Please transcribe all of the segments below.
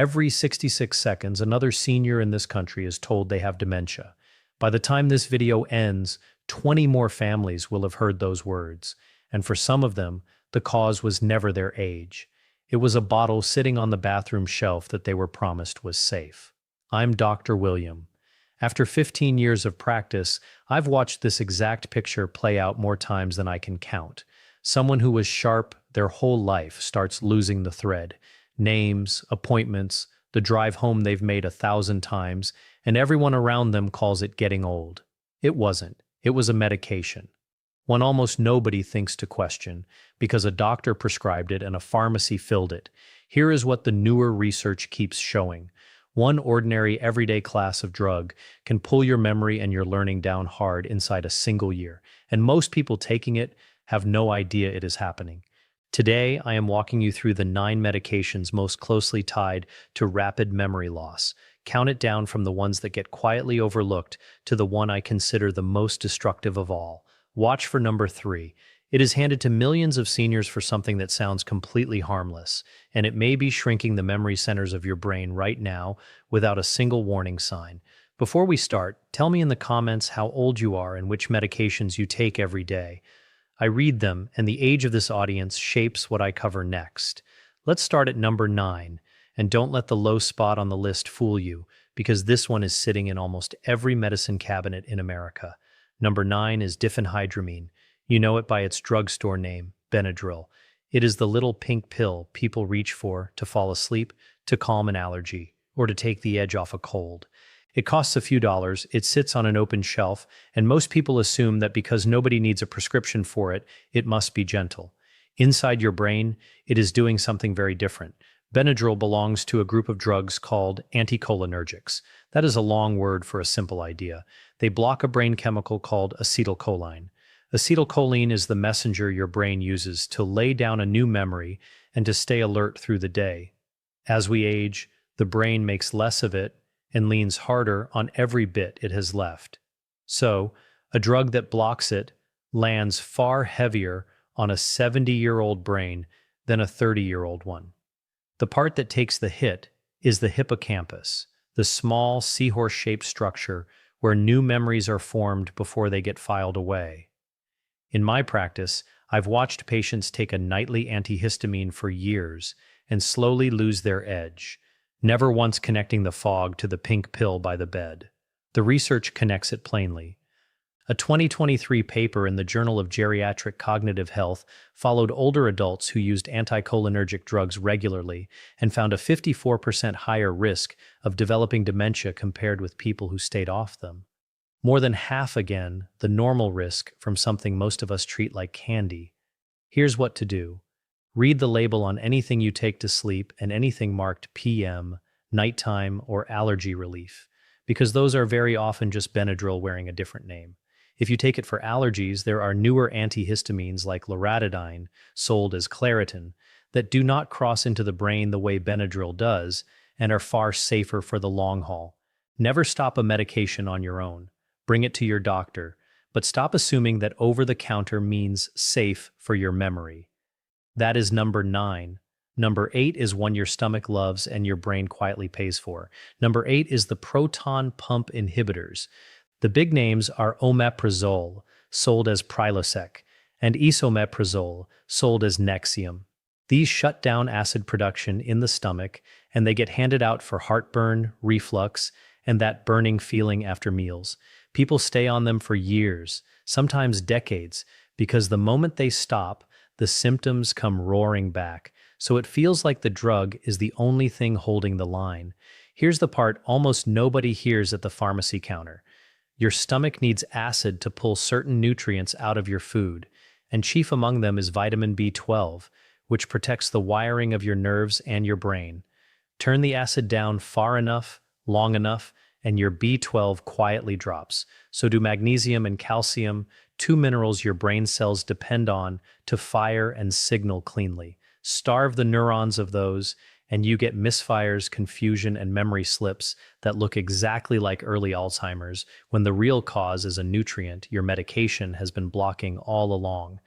Every 66 seconds, another senior in this country is told they have dementia. By the time this video ends, 20 more families will have heard those words, and for some of them, the cause was never their age. It was a bottle sitting on the bathroom shelf that they were promised was safe. I'm Dr. William. After 15 years of practice, I've watched this exact picture play out more times than I can count. Someone who was sharp their whole life starts losing the thread. Names, appointments, the drive home they've made 1,000 times, and everyone around them calls it getting old. It wasn't. It was a medication. One almost nobody thinks to question, because a doctor prescribed it and a pharmacy filled it. Here is what the newer research keeps showing. One ordinary everyday class of drug can pull your memory and your learning down hard inside a single year, and most people taking it have no idea it is happening. Today, I am walking you through the 9 medications most closely tied to rapid memory loss. Count it down from the ones that get quietly overlooked to the one I consider the most destructive of all. Watch for number 3. It is handed to millions of seniors for something that sounds completely harmless, and it may be shrinking the memory centers of your brain right now without a single warning sign. Before we start, tell me in the comments how old you are and which medications you take every day. I read them, and the age of this audience shapes what I cover next. Let's start at number 9, and don't let the low spot on the list fool you, because this one is sitting in almost every medicine cabinet in America. Number 9 is diphenhydramine. You know it by its drugstore name, Benadryl. It is the little pink pill people reach for to fall asleep, to calm an allergy, or to take the edge off a cold. It costs a few dollars, it sits on an open shelf, and most people assume that because nobody needs a prescription for it, it must be gentle. Inside your brain, it is doing something very different. Benadryl belongs to a group of drugs called anticholinergics. That is a long word for a simple idea. They block a brain chemical called acetylcholine. Acetylcholine is the messenger your brain uses to lay down a new memory and to stay alert through the day. As we age, the brain makes less of it and leans harder on every bit it has left. So, a drug that blocks it lands far heavier on a 70-year-old brain than a 30-year-old one. The part that takes the hit is the hippocampus, the small seahorse-shaped structure where new memories are formed before they get filed away. In my practice, I've watched patients take a nightly antihistamine for years and slowly lose their edge, never once connecting the fog to the pink pill by the bed. The research connects it plainly. A 2023 paper in the Journal of Geriatric Cognitive Health followed older adults who used anticholinergic drugs regularly and found a 54% higher risk of developing dementia compared with people who stayed off them. More than half again the normal risk from something most of us treat like candy. Here's what to do. Read the label on anything you take to sleep and anything marked PM, nighttime, or allergy relief, because those are very often just Benadryl wearing a different name. If you take it for allergies, there are newer antihistamines like loratadine, sold as Claritin, that do not cross into the brain the way Benadryl does and are far safer for the long haul. Never stop a medication on your own. Bring it to your doctor, but stop assuming that over-the-counter means safe for your memory. That is number 9. Number 8 is one your stomach loves and your brain quietly pays for. Number 8 is the proton pump inhibitors. The big names are omeprazole, sold as Prilosec, and esomeprazole, sold as Nexium. These shut down acid production in the stomach, and they get handed out for heartburn, reflux, and that burning feeling after meals. People stay on them for years, sometimes decades, because the moment they stop, the symptoms come roaring back, so it feels like the drug is the only thing holding the line. Here's the part almost nobody hears at the pharmacy counter. Your stomach needs acid to pull certain nutrients out of your food, and chief among them is vitamin B12, which protects the wiring of your nerves and your brain. Turn the acid down far enough, long enough, and your B12 quietly drops. So do magnesium and calcium, 2 minerals your brain cells depend on to fire and signal cleanly. Starve the neurons of those, and you get misfires, confusion, and memory slips that look exactly like early Alzheimer's, when the real cause is a nutrient your medication has been blocking all along.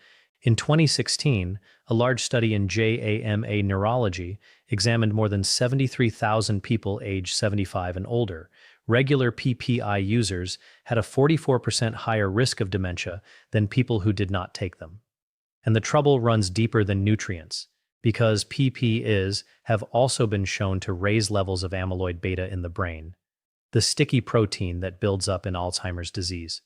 In 2016, a large study in JAMA Neurology examined more than 73,000 people aged 75 and older. Regular PPI users had a 44% higher risk of dementia than people who did not take them. And the trouble runs deeper than nutrients, because PPIs have also been shown to raise levels of amyloid beta in the brain, the sticky protein that builds up in Alzheimer's disease.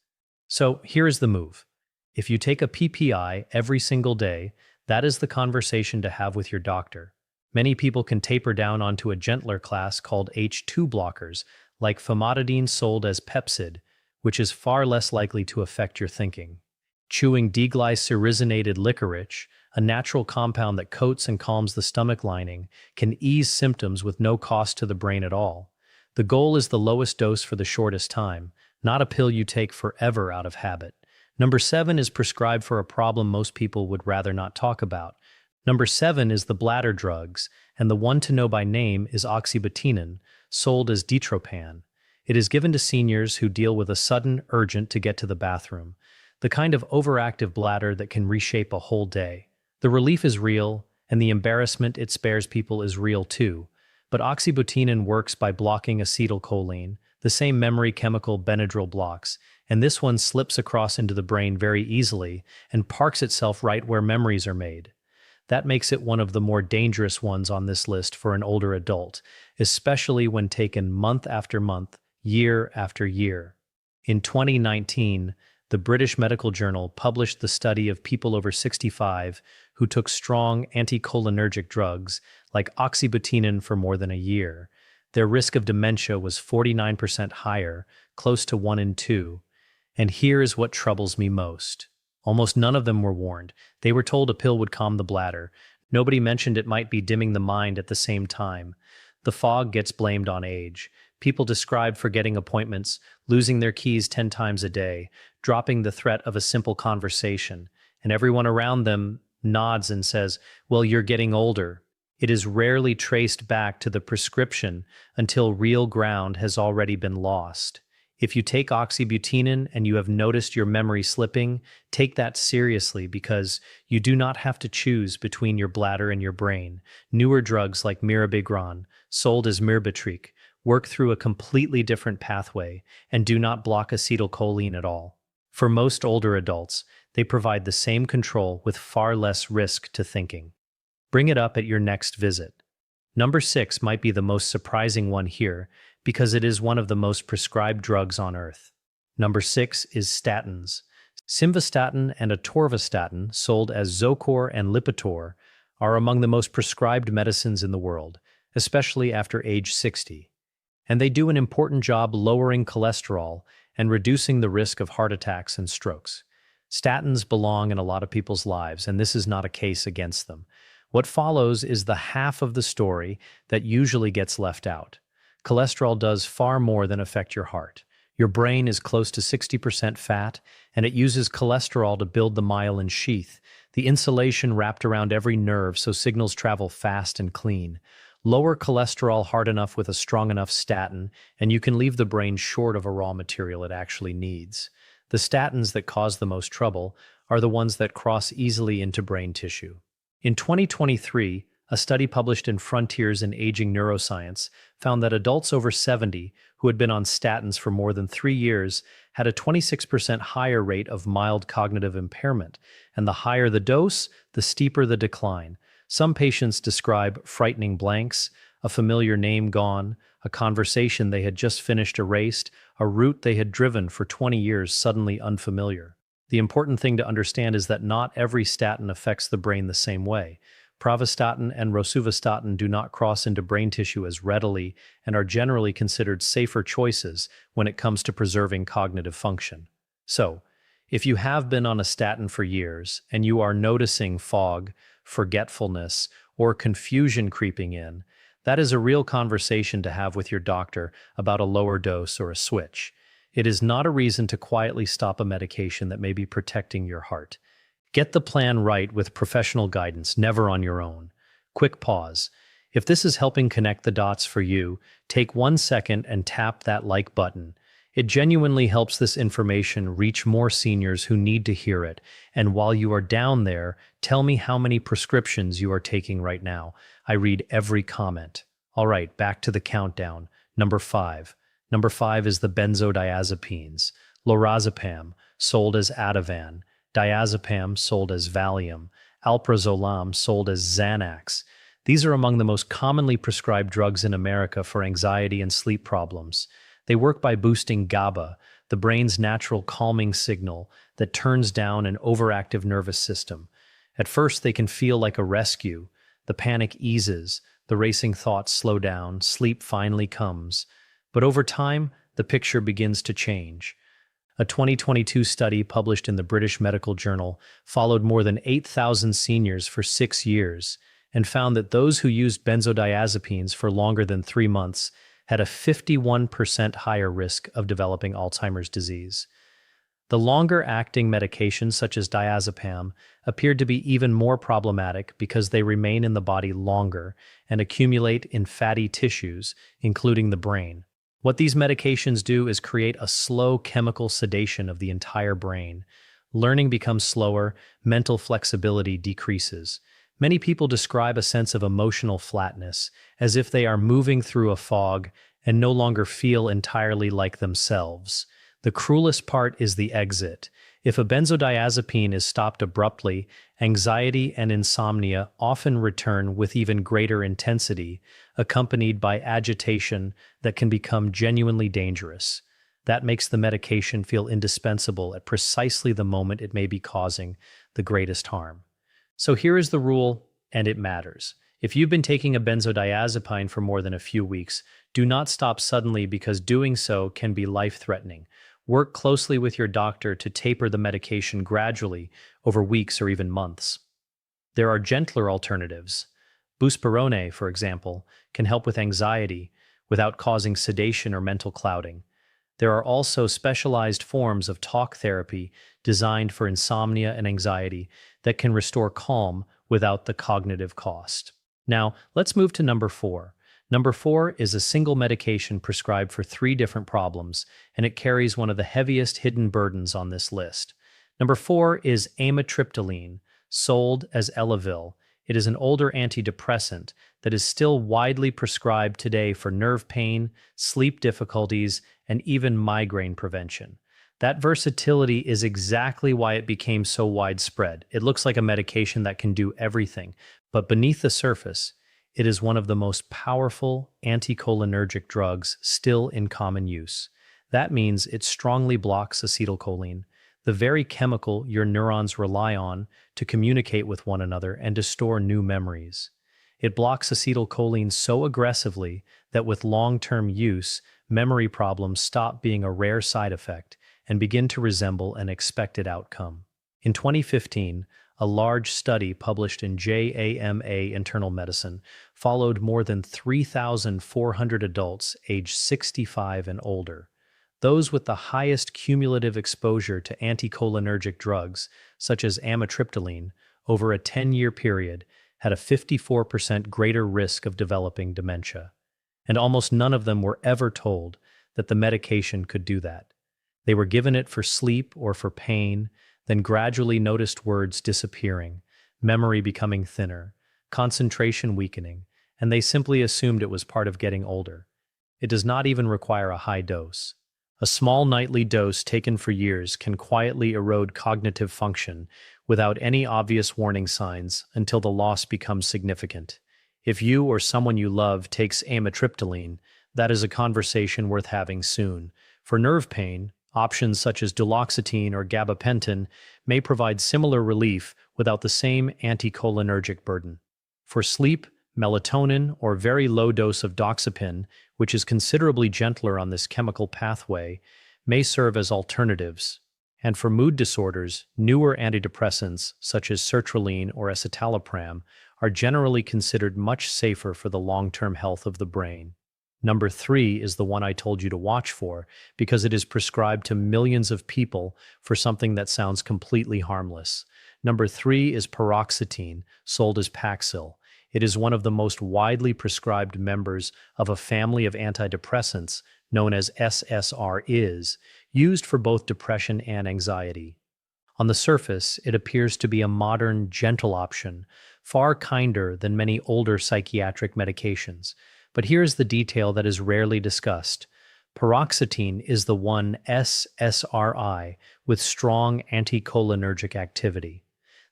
So here is the move. If you take a PPI every single day, that is the conversation to have with your doctor. Many people can taper down onto a gentler class called H2 blockers, like famotidine sold as Pepcid, which is far less likely to affect your thinking. Chewing deglycyrrhizated licorice, a natural compound that coats and calms the stomach lining, can ease symptoms with no cost to the brain at all. The goal is the lowest dose for the shortest time, not a pill you take forever out of habit. Number 7 is prescribed for a problem most people would rather not talk about. Number 7 is the bladder drugs, and the one to know by name is oxybutynin, sold as Ditropan. It is given to seniors who deal with a sudden, urgent to get to the bathroom, the kind of overactive bladder that can reshape a whole day. The relief is real, and the embarrassment it spares people is real too. But oxybutynin works by blocking acetylcholine, the same memory chemical Benadryl blocks, and this one slips across into the brain very easily and parks itself right where memories are made. That makes it one of the more dangerous ones on this list for an older adult, especially when taken month after month, year after year. In 2019, the British Medical Journal published the study of people over 65 who took strong anticholinergic drugs like oxybutynin for more than a year. Their risk of dementia was 49% higher, close to 1 in 2. And here is what troubles me most. Almost none of them were warned. They were told a pill would calm the bladder. Nobody mentioned it might be dimming the mind at the same time. The fog gets blamed on age. People describe forgetting appointments, losing their keys 10 times a day, dropping the threat of a simple conversation, and everyone around them nods and says, "Well, you're getting older." It is rarely traced back to the prescription until real ground has already been lost. If you take oxybutynin and you have noticed your memory slipping, take that seriously because you do not have to choose between your bladder and your brain. Newer drugs like mirabegron, sold as Mirbatriq, work through a completely different pathway and do not block acetylcholine at all. For most older adults, they provide the same control with far less risk to thinking. Bring it up at your next visit. Number 6 might be the most surprising one here because it is one of the most prescribed drugs on earth. Number 6 is statins. Simvastatin and atorvastatin, sold as Zocor and Lipitor, are among the most prescribed medicines in the world, especially after age 60. And they do an important job lowering cholesterol and reducing the risk of heart attacks and strokes. Statins belong in a lot of people's lives, and this is not a case against them. What follows is the half of the story that usually gets left out. Cholesterol does far more than affect your heart. Your brain is close to 60% fat, and it uses cholesterol to build the myelin sheath, the insulation wrapped around every nerve so signals travel fast and clean. Lower cholesterol hard enough with a strong enough statin, and you can leave the brain short of a raw material it actually needs. The statins that cause the most trouble are the ones that cross easily into brain tissue. In 2023, a study published in Frontiers in Aging Neuroscience found that adults over 70 who had been on statins for more than 3 years had a 26% higher rate of mild cognitive impairment, and the higher the dose, the steeper the decline. Some patients describe frightening blanks, a familiar name gone, a conversation they had just finished erased, a route they had driven for 20 years suddenly unfamiliar. The important thing to understand is that not every statin affects the brain the same way. Pravastatin and rosuvastatin do not cross into brain tissue as readily and are generally considered safer choices when it comes to preserving cognitive function. So, if you have been on a statin for years and you are noticing fog, forgetfulness, or confusion creeping in, that is a real conversation to have with your doctor about a lower dose or a switch. It is not a reason to quietly stop a medication that may be protecting your heart. Get the plan right with professional guidance, never on your own. Quick pause. If this is helping connect the dots for you, take 1 second and tap that like button. It genuinely helps this information reach more seniors who need to hear it. And while you are down there, tell me how many prescriptions you are taking right now. I read every comment. All right, back to the countdown. Number 5. Number 5 is the benzodiazepines. Lorazepam, sold as Ativan. Diazepam, sold as Valium. Alprazolam, sold as Xanax. These are among the most commonly prescribed drugs in America for anxiety and sleep problems. They work by boosting GABA, the brain's natural calming signal that turns down an overactive nervous system. At first, they can feel like a rescue. The panic eases, the racing thoughts slow down, sleep finally comes. But over time, the picture begins to change. A 2022 study published in the British Medical Journal followed more than 8,000 seniors for 6 years and found that those who used benzodiazepines for longer than 3 months had a 51% higher risk of developing Alzheimer's disease. The longer-acting medications such as diazepam appeared to be even more problematic because they remain in the body longer and accumulate in fatty tissues, including the brain. What these medications do is create a slow chemical sedation of the entire brain. Learning becomes slower, mental flexibility decreases. Many people describe a sense of emotional flatness, as if they are moving through a fog and no longer feel entirely like themselves. The cruelest part is the exit. If a benzodiazepine is stopped abruptly, anxiety and insomnia often return with even greater intensity, accompanied by agitation that can become genuinely dangerous. That makes the medication feel indispensable at precisely the moment it may be causing the greatest harm. So here is the rule, and it matters. If you've been taking a benzodiazepine for more than a few weeks, do not stop suddenly because doing so can be life-threatening. Work closely with your doctor to taper the medication gradually over weeks or even months. There are gentler alternatives. Buspirone, for example, can help with anxiety without causing sedation or mental clouding. There are also specialized forms of talk therapy designed for insomnia and anxiety that can restore calm without the cognitive cost. Now, let's move to number 4. Number 4 is a single medication prescribed for 3 different problems, and it carries one of the heaviest hidden burdens on this list. Number 4 is amitriptyline, sold as Elavil. It is an older antidepressant that is still widely prescribed today for nerve pain, sleep difficulties, and even migraine prevention. That versatility is exactly why it became so widespread. It looks like a medication that can do everything, but beneath the surface, it is one of the most powerful anticholinergic drugs still in common use. That means it strongly blocks acetylcholine, the very chemical your neurons rely on to communicate with one another and to store new memories. It blocks acetylcholine so aggressively that with long-term use, memory problems stop being a rare side effect and begin to resemble an expected outcome. In 2015, a large study published in JAMA Internal Medicine followed more than 3,400 adults aged 65 and older. Those with the highest cumulative exposure to anticholinergic drugs, such as amitriptyline, over a 10-year period, had a 54% greater risk of developing dementia. And almost none of them were ever told that the medication could do that. They were given it for sleep or for pain, then gradually noticed words disappearing, memory becoming thinner, concentration weakening, and they simply assumed it was part of getting older. It does not even require a high dose. A small nightly dose taken for years can quietly erode cognitive function without any obvious warning signs until the loss becomes significant. If you or someone you love takes amitriptyline, that is a conversation worth having soon. For nerve pain, options such as duloxetine or gabapentin may provide similar relief without the same anticholinergic burden. For sleep, melatonin or very low dose of doxepin, which is considerably gentler on this chemical pathway, may serve as alternatives. And for mood disorders, newer antidepressants such as sertraline or escitalopram are generally considered much safer for the long-term health of the brain. Number 3 is the one I told you to watch for because it is prescribed to millions of people for something that sounds completely harmless. Number 3 is paroxetine, sold as Paxil. It is one of the most widely prescribed members of a family of antidepressants known as SSRIs, used for both depression and anxiety. On the surface, it appears to be a modern, gentle option, far kinder than many older psychiatric medications. But here's the detail that is rarely discussed. Paroxetine is the one SSRI with strong anticholinergic activity.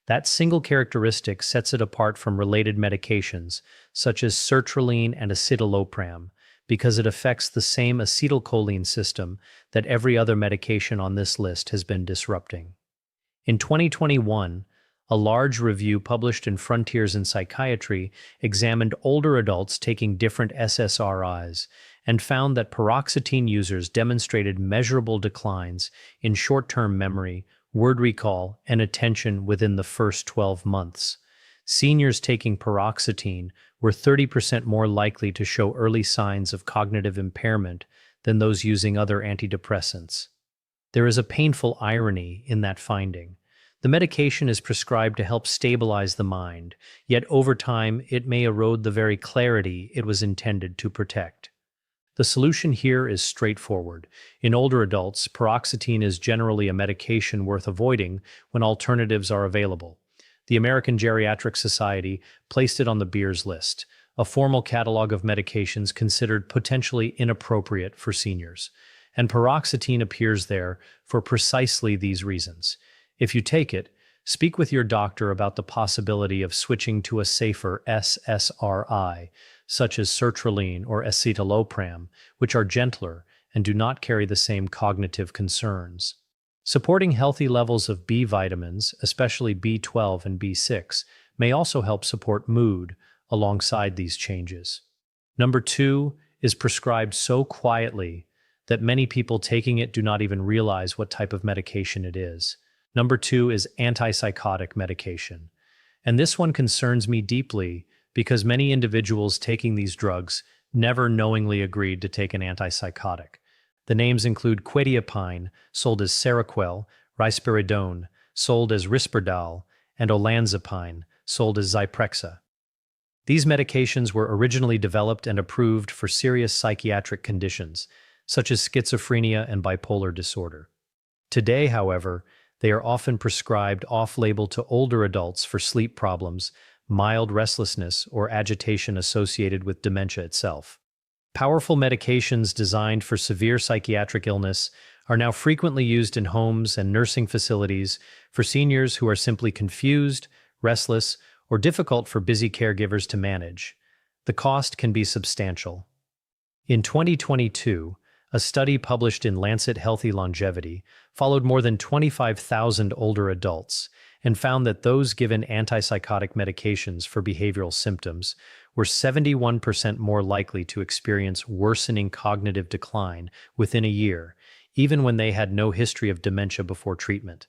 That single characteristic sets it apart from related medications, such as sertraline and escitalopram, because it affects the same acetylcholine system that every other medication on this list has been disrupting. In 2021, a large review published in Frontiers in Psychiatry examined older adults taking different SSRIs and found that paroxetine users demonstrated measurable declines in short-term memory, word recall, and attention within the first 12 months. Seniors taking paroxetine were 30% more likely to show early signs of cognitive impairment than those using other antidepressants. There is a painful irony in that finding. The medication is prescribed to help stabilize the mind, yet over time it may erode the very clarity it was intended to protect. The solution here is straightforward. In older adults, paroxetine is generally a medication worth avoiding when alternatives are available. The American Geriatric Society placed it on the Beers list, a formal catalog of medications considered potentially inappropriate for seniors. And paroxetine appears there for precisely these reasons. If you take it, speak with your doctor about the possibility of switching to a safer SSRI, such as sertraline or escitalopram, which are gentler and do not carry the same cognitive concerns. Supporting healthy levels of B vitamins, especially B12 and B6, may also help support mood alongside these changes. Number 2 is prescribed so quietly that many people taking it do not even realize what type of medication it is. Number 2 is antipsychotic medication. And this one concerns me deeply because many individuals taking these drugs never knowingly agreed to take an antipsychotic. The names include quetiapine, sold as Seroquel, risperidone, sold as Risperdal, and olanzapine, sold as Zyprexa. These medications were originally developed and approved for serious psychiatric conditions, such as schizophrenia and bipolar disorder. Today, however, they are often prescribed off-label to older adults for sleep problems, mild restlessness, or agitation associated with dementia itself. Powerful medications designed for severe psychiatric illness are now frequently used in homes and nursing facilities for seniors who are simply confused, restless, or difficult for busy caregivers to manage. The cost can be substantial. In 2022, a study published in Lancet Healthy Longevity followed more than 25,000 older adults and found that those given antipsychotic medications for behavioral symptoms were 71% more likely to experience worsening cognitive decline within a year, even when they had no history of dementia before treatment.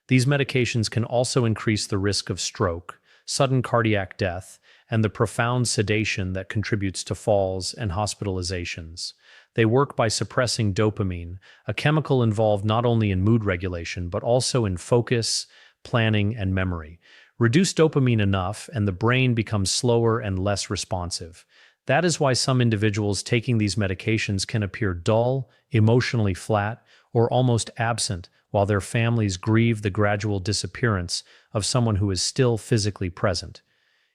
These medications can also increase the risk of stroke, sudden cardiac death, and the profound sedation that contributes to falls and hospitalizations. They work by suppressing dopamine, a chemical involved not only in mood regulation, but also in focus, planning, and memory. Reduce dopamine enough, and the brain becomes slower and less responsive. That is why some individuals taking these medications can appear dull, emotionally flat, or almost absent, while their families grieve the gradual disappearance of someone who is still physically present.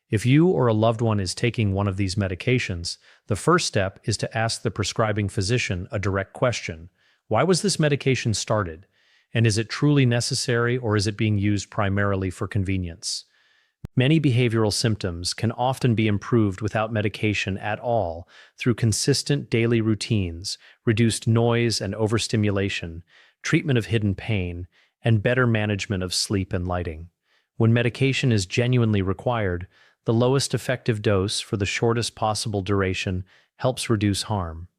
If you or a loved one is taking one of these medications, the first step is to ask the prescribing physician a direct question. Why was this medication started? And is it truly necessary, or is it being used primarily for convenience? Many behavioral symptoms can often be improved without medication at all through consistent daily routines, reduced noise and overstimulation, treatment of hidden pain, and better management of sleep and lighting. When medication is genuinely required, the lowest effective dose for the shortest possible duration helps reduce harm.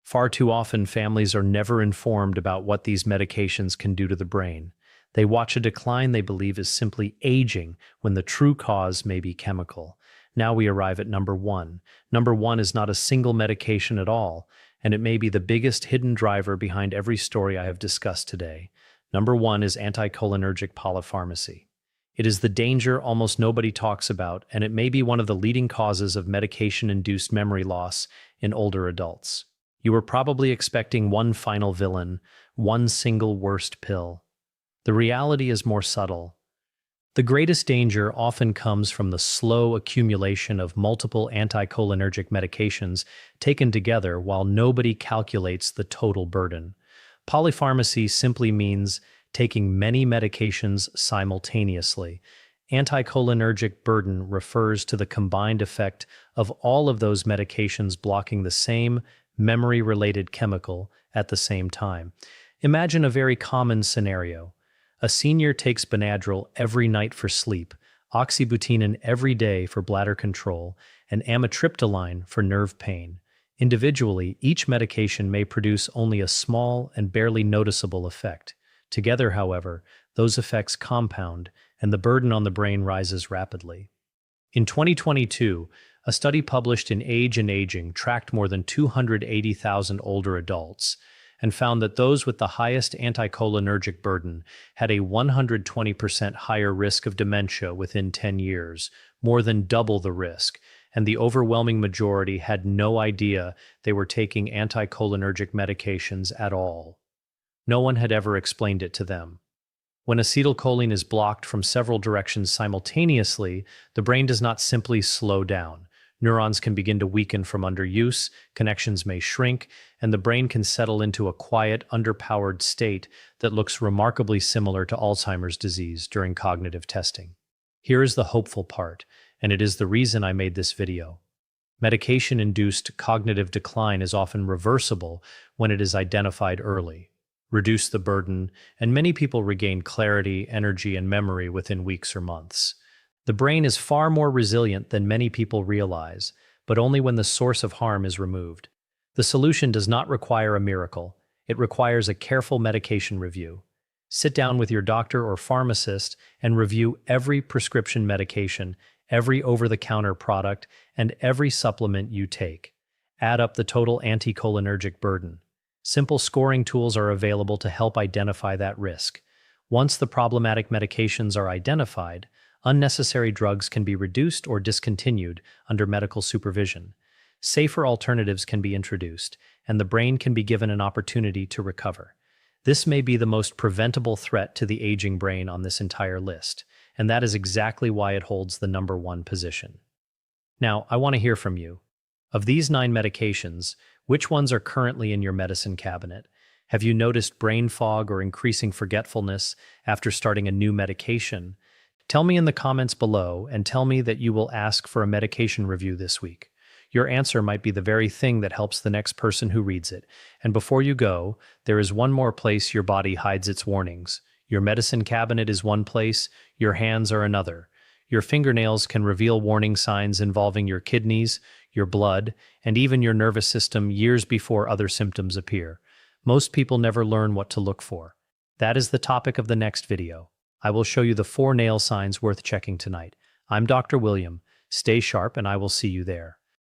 Far too often, families are never informed about what these medications can do to the brain. They watch a decline they believe is simply aging when the true cause may be chemical. Now we arrive at number 1. Number 1 is not a single medication at all, and it may be the biggest hidden driver behind every story I have discussed today. Number 1 is anticholinergic polypharmacy. It is the danger almost nobody talks about, and it may be one of the leading causes of medication-induced memory loss in older adults. You were probably expecting one final villain, one single worst pill. The reality is more subtle. The greatest danger often comes from the slow accumulation of multiple anticholinergic medications taken together while nobody calculates the total burden. Polypharmacy simply means taking many medications simultaneously. Anticholinergic burden refers to the combined effect of all of those medications blocking the same memory-related chemical at the same time. Imagine a very common scenario. A senior takes Benadryl every night for sleep, oxybutynin every day for bladder control, and amitriptyline for nerve pain. Individually, each medication may produce only a small and barely noticeable effect. Together, however, those effects compound, and the burden on the brain rises rapidly. In 2022, a study published in Age and Aging tracked more than 280,000 older adults and found that those with the highest anticholinergic burden had a 120% higher risk of dementia within 10 years, more than double the risk, and the overwhelming majority had no idea they were taking anticholinergic medications at all. No one had ever explained it to them. When acetylcholine is blocked from several directions simultaneously, the brain does not simply slow down. Neurons can begin to weaken from underuse, connections may shrink, and the brain can settle into a quiet, underpowered state that looks remarkably similar to Alzheimer's disease during cognitive testing. Here is the hopeful part, and it is the reason I made this video. Medication-induced cognitive decline is often reversible when it is identified early. Reduce the burden, and many people regain clarity, energy, and memory within weeks or months. The brain is far more resilient than many people realize, but only when the source of harm is removed. The solution does not require a miracle. It requires a careful medication review. Sit down with your doctor or pharmacist and review every prescription medication, every over-the-counter product, and every supplement you take. Add up the total anticholinergic burden. Simple scoring tools are available to help identify that risk. Once the problematic medications are identified, unnecessary drugs can be reduced or discontinued under medical supervision. Safer alternatives can be introduced, and the brain can be given an opportunity to recover. This may be the most preventable threat to the aging brain on this entire list, and that is exactly why it holds the #1 position. Now, I want to hear from you. Of these 9 medications, which ones are currently in your medicine cabinet? Have you noticed brain fog or increasing forgetfulness after starting a new medication? Tell me in the comments below and tell me that you will ask for a medication review this week. Your answer might be the very thing that helps the next person who reads it. And before you go, there is one more place your body hides its warnings. Your medicine cabinet is one place, your hands are another. Your fingernails can reveal warning signs involving your kidneys, your blood, and even your nervous system years before other symptoms appear. Most people never learn what to look for. That is the topic of the next video. I will show you the 4 nail signs worth checking tonight. I'm Dr. William. Stay sharp and I will see you there.